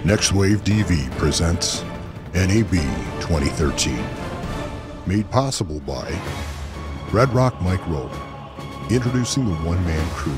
NextWaveDV presents NAB 2013. Made possible by Red Rock Micro, introducing the one-man crew.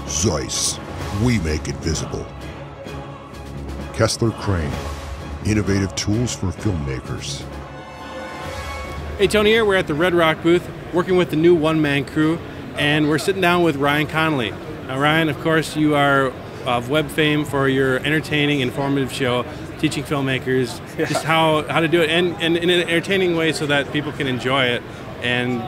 Zeiss, we make it visible. Kessler Crane, innovative tools for filmmakers. Hey, Tony here. We're at the Red Rock booth working with the new one-man crew, and we're sitting down with Ryan Connolly. Now, Ryan, of course, you are of web fame for your entertaining, informative show, teaching filmmakers just how to do it, and in an entertaining way so that people can enjoy it and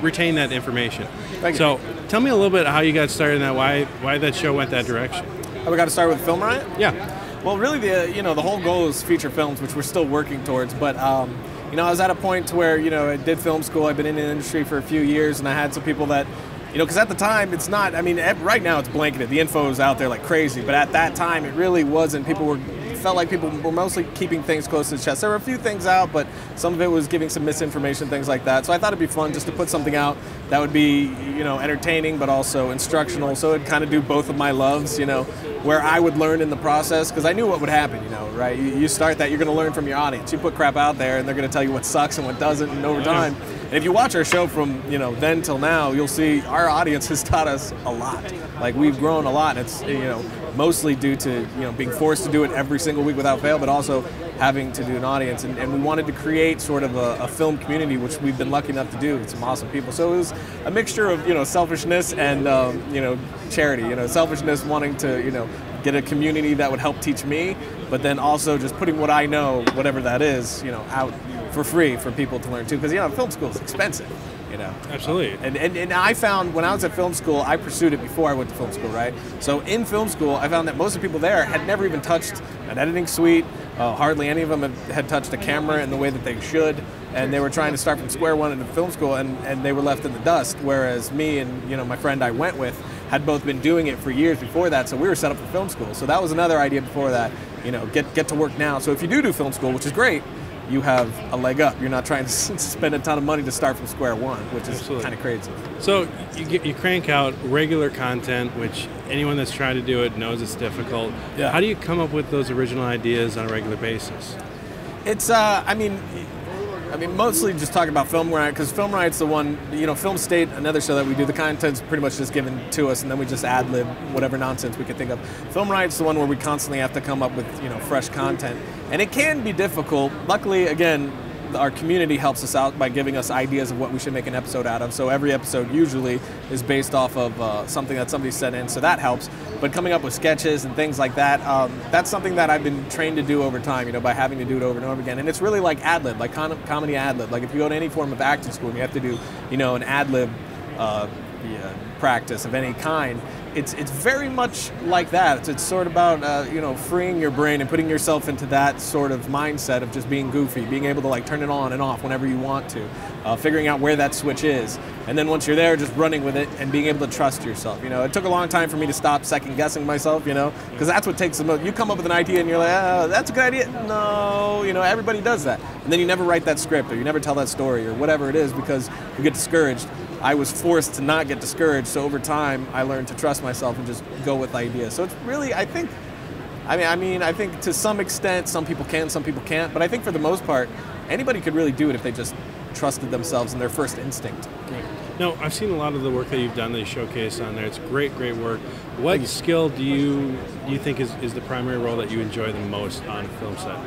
retain that information. So, tell me a little bit how you got started in that, why that show went that direction. How we got to start with Film Riot? Yeah. Well, really, the whole goal is feature films, which we're still working towards. But I was at a point to where I did film school. I've been in the industry for a few years, and I had some people that, because at the time it's not. I mean, right now it's blanketed. The info is out there like crazy. But at that time, it really wasn't. Felt like people were mostly keeping things close to the chest. There were a few things out, but some of it was giving some misinformation, things like that. So I thought it'd be fun just to put something out that would be, entertaining, but also instructional. So it'd kind of do both of my loves, where I would learn in the process, because I knew what would happen, right? You start that, you're going to learn from your audience. You put crap out there, and they're going to tell you what sucks and what doesn't, and over time. And if you watch our show from, then till now, you'll see our audience has taught us a lot. Like, we've grown a lot. It's, mostly due to, being forced to do it every single week without fail, but also having to do an audience. And we wanted to create sort of a film community, which we've been lucky enough to do with some awesome people. So it was a mixture of, selfishness and, charity. Selfishness, wanting to, get a community that would help teach me, but then also just putting what I know, whatever that is, out for free for people to learn too. Because, film school is expensive. Absolutely. And I found when I was at film school, I pursued it before I went to film school, right? So in film school, I found that most of the people there had never even touched an editing suite. Hardly any of them had touched a camera in the way that they should. And they were trying to start from square one into film school, and they were left in the dust. Whereas me and my friend I went with had both been doing it for years before that, so we were set up for film school. So that was another idea before that, get to work now. So if you do film school, which is great, you have a leg up. You're not trying to spend a ton of money to start from square one, which is kind of crazy. So you crank out regular content, which anyone that's trying to do it knows it's difficult. Yeah. How do you come up with those original ideas on a regular basis? It's, mostly just talking about Film Riot, because Film Riot's the one, Film State, another show that we do, the content's pretty much just given to us, and then we just ad-lib whatever nonsense we could think of. Film Riot's the one where we constantly have to come up with, fresh content. And it can be difficult. Luckily, again, our community helps us out by giving us ideas of what we should make an episode out of. So every episode usually is based off of something that somebody sent in, so that helps. But coming up with sketches and things like that, that's something that I've been trained to do over time, by having to do it over and over again. And it's really like ad-lib, like comedy ad-lib. Like if you go to any form of acting school and you have to do, an ad-lib practice of any kind, it's very much like that. It's sort of about freeing your brain and putting yourself into that sort of mindset of just being goofy, being able to turn it on and off whenever you want to, figuring out where that switch is, and then once you're there, just running with it and being able to trust yourself. It took a long time for me to stop second guessing myself, because that's what takes the most. You come up with an idea and you're like, oh, that's a good idea. No, everybody does that, and then you never write that script or you never tell that story or whatever it is because you get discouraged. I was forced to not get discouraged, so over time I learned to trust myself and just go with ideas. So it's really, I think to some extent some people can, some people can't, but I think for the most part anybody could really do it if they just trusted themselves and their first instinct. Great. Now, I've seen a lot of the work that you've done that you showcase on there. It's great work. What skill do you think is the primary role that you enjoy the most on a film set?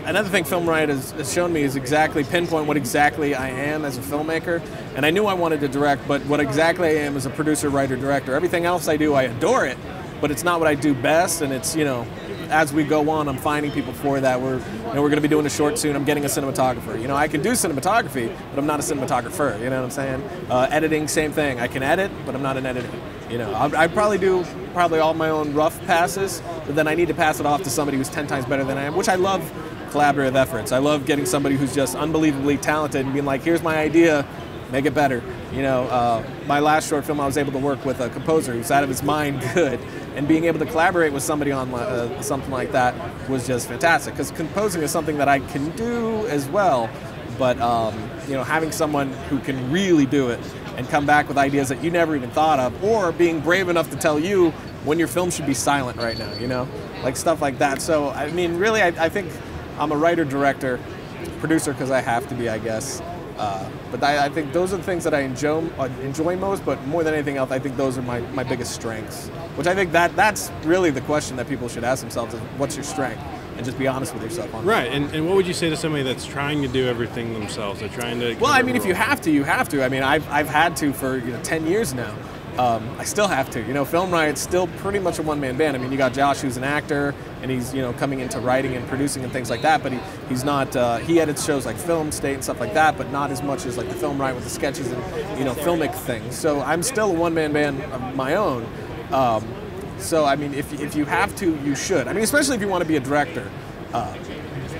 Another thing Film Riot has shown me is exactly pinpoint what exactly I am as a filmmaker. And I knew I wanted to direct, but what exactly I am as a producer, writer, director. Everything else I do, I adore it, but it's not what I do best. And it's, as we go on, I'm finding people for that. We're going to be doing a short soon. I'm getting a cinematographer. I can do cinematography, but I'm not a cinematographer. You know what I'm saying? Editing, same thing. I can edit, but I'm not an editor. I probably do all my own rough passes, but then I need to pass it off to somebody who's 10 times better than I am, which I love collaborative efforts. I love getting somebody who's just unbelievably talented and being like, here's my idea, make it better. My last short film, I was able to work with a composer who's out of his mind good, and being able to collaborate with somebody on something like that was just fantastic, because composing is something that I can do as well, but having someone who can really do it and come back with ideas that you never even thought of, or being brave enough to tell you when your film should be silent right now, you know, like stuff like that. So I mean, really, I think I'm a writer, director, producer because I have to be, I guess. But I think those are the things that I enjoy most, but more than anything else, I think those are my biggest strengths. Which I think that's really the question that people should ask themselves is, what's your strength? And just be honest with yourself on right. And what would you say to somebody that's trying to do everything themselves? They're trying to... Well, I mean, if you have to, you have to. I mean, I've had to for 10 years now. I still have to. You know, Film Riot's still pretty much a one-man band. I mean, you got Josh, who's an actor, and he's, you know, coming into writing and producing and things like that, but he's not, he edits shows like Film State and stuff like that, but not as much as like the Film Riot with the sketches and, you know, filmic things. So I'm still a one-man band of my own. So, I mean, if you have to, you should. I mean, especially if you want to be a director.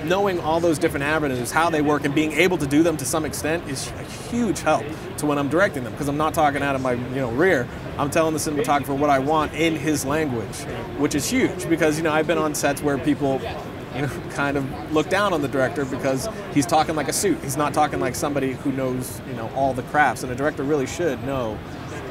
Knowing all those different avenues, how they work, and being able to do them to some extent is a huge help to when I'm directing them, because I'm not talking out of my rear. I'm telling the cinematographer what I want in his language, which is huge, because, you know, I've been on sets where people, you know, kind of look down on the director because he's talking like a suit. He's not talking like somebody who knows, you know, all the crafts, and a director really should know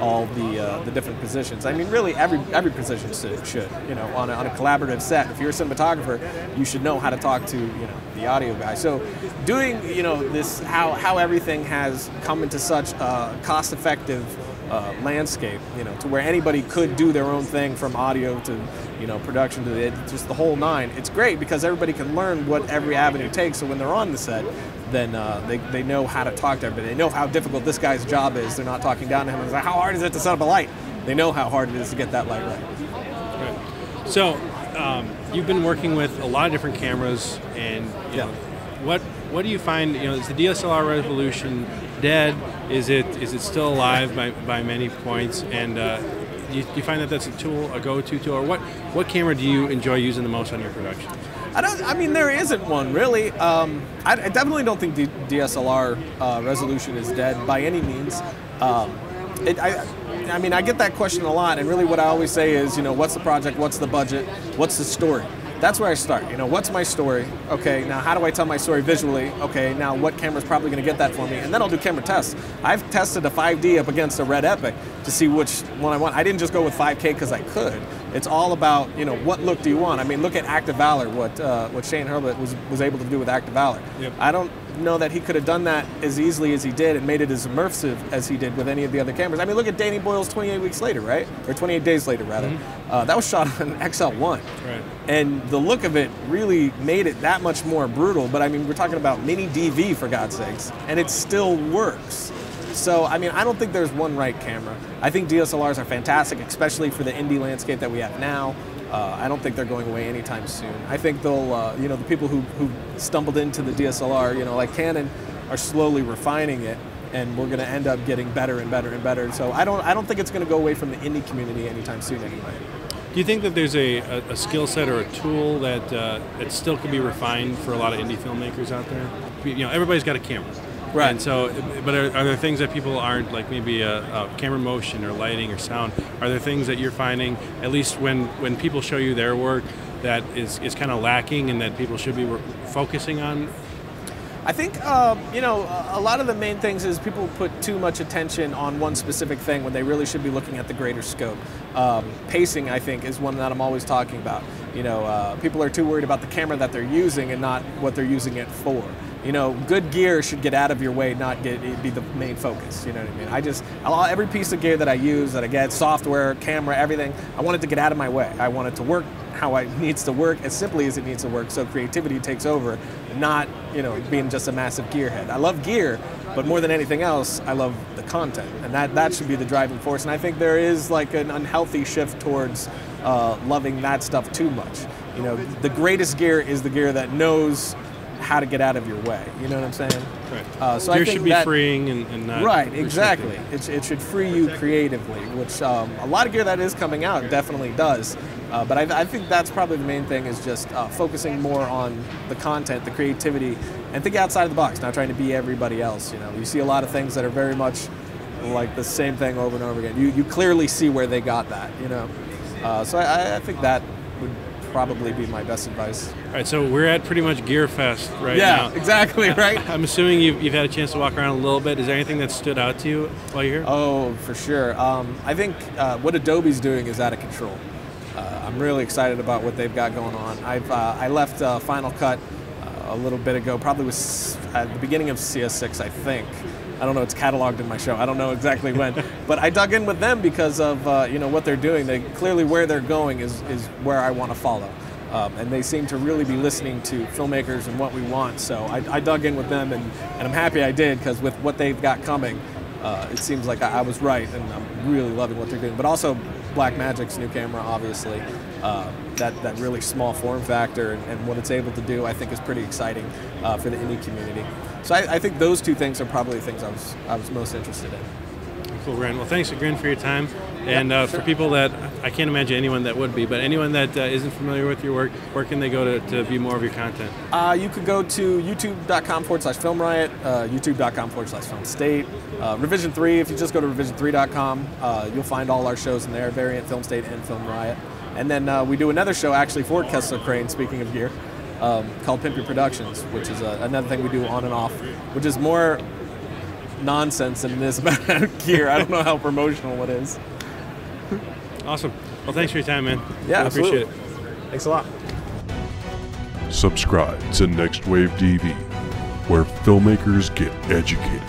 all the different positions. I mean, really, every position should, you know, on a collaborative set. If you're a cinematographer, you should know how to talk to, you know, the audio guy. So doing, you know, this, how everything has come into such a cost-effective landscape, you know, to where anybody could do their own thing, from audio to, you know, production to just the whole nine. It's great because everybody can learn what every avenue takes, so when they're on the set, then they know how to talk to everybody. They know how difficult this guy's job is. They're not talking down to him and like, how hard is it to set up a light? They know how hard it is to get that light right. So you've been working with a lot of different cameras, and you know, what do you find? You know, is the DSLR revolution dead? Is it still alive by many points? And do you find that that's a go-to tool, or what camera do you enjoy using the most on your production? I mean, there isn't one really. I definitely don't think the DSLR resolution is dead by any means. I mean, I get that question a lot, and really what I always say is, you know, what's the project, what's the budget, what's the story? That's where I start. You know, what's my story? Okay, now how do I tell my story visually? Okay, now what camera's probably going to get that for me? And then I'll do camera tests. I've tested a 5D up against a Red Epic to see which one I want. I didn't just go with 5K because I could. It's all about, you know, what look do you want? I mean, look at Active Valor, what Shane Hurlett was able to do with Active Valor. Yep. I don't know that he could have done that as easily as he did and made it as immersive as he did with any of the other cameras. I mean, look at Danny Boyle's 28 Weeks Later, right? Or 28 Days Later, rather. Mm-hmm. That was shot on XL1. Right. And the look of it really made it that much more brutal. But I mean, we're talking about mini DV, for God's sakes, and it still works. So, I mean, I don't think there's one right camera. I think DSLRs are fantastic, especially for the indie landscape that we have now. I don't think they're going away anytime soon. I think they'll, you know, the people who stumbled into the DSLR, you know, like Canon, are slowly refining it, and we're going to end up getting better and better and better. So I don't think it's going to go away from the indie community anytime soon anyway. Do you think that there's a skill set or a tool that it still can be refined for a lot of indie filmmakers out there? You know, everybody's got a camera. Right. And so, but are there things that people aren't, like maybe a camera motion or lighting or sound? Are there things that you're finding, at least when people show you their work, that is kind of lacking and that people should be focusing on? I think, you know, a lot of the main things is people put too much attention on one specific thing when they really should be looking at the greater scope. Pacing, I think, is one that I'm always talking about. You know, people are too worried about the camera that they're using and not what they're using it for. You know, good gear should get out of your way, not be the main focus. You know what I mean? Every piece of gear that I use, that I get, software, camera, everything, I want it to get out of my way. I want it to work how it needs to work, as simply as it needs to work, so creativity takes over, not, you know, being just a massive gearhead. I love gear, but more than anything else, I love the content, and that should be the driving force. And I think there is like an unhealthy shift towards loving that stuff too much. You know, the greatest gear is the gear that knows how to get out of your way. You know what I'm saying? Right. So gear should be freeing and not right. Exactly. It should free you creatively, which a lot of gear that is coming out definitely does. But I think that's probably the main thing, is just focusing more on the content, the creativity, and think outside of the box, not trying to be everybody else. You know, you see a lot of things that are very much like the same thing over and over again. You clearly see where they got that. You know, so I think that would probably be my best advice. All right, so we're at pretty much Gear Fest right now. Yeah, exactly, right? I'm assuming you've had a chance to walk around a little bit. Is there anything that stood out to you while you're here? Oh, for sure. I think what Adobe's doing is out of control. I'm really excited about what they've got going on. I left Final Cut a little bit ago, probably was at the beginning of CS6, I think. I don't know, it's cataloged in my show. I don't know exactly when. But I dug in with them because of what they're doing. They clearly, where they're going is where I want to follow. And they seem to really be listening to filmmakers and what we want. So I dug in with them, and I'm happy I did, because with what they've got coming, it seems like I was right, and I'm really loving what they're doing. But also Blackmagic's new camera, obviously. That really small form factor and what it's able to do, I think, is pretty exciting for the indie community. So I think those two things are probably the things I was most interested in. Cool, Ryan. Well, thanks again for your time. And for people that, I can't imagine anyone that would be, but anyone that isn't familiar with your work, where can they go to view more of your content? You could go to youtube.com/filmriot, youtube.com/filmstate. Revision 3, if you just go to revision3.com, you'll find all our shows in there, Variant, Film State, and Film Riot. And then we do another show actually for Kessler Crane, speaking of gear, called Pimp Your Productions, which is another thing we do on and off, which is more nonsense than it is about gear. I don't know how promotional it is. Awesome. Well, thanks for your time, man. Yeah, really appreciate it. Thanks a lot. Subscribe to NextWaveDV, where filmmakers get educated.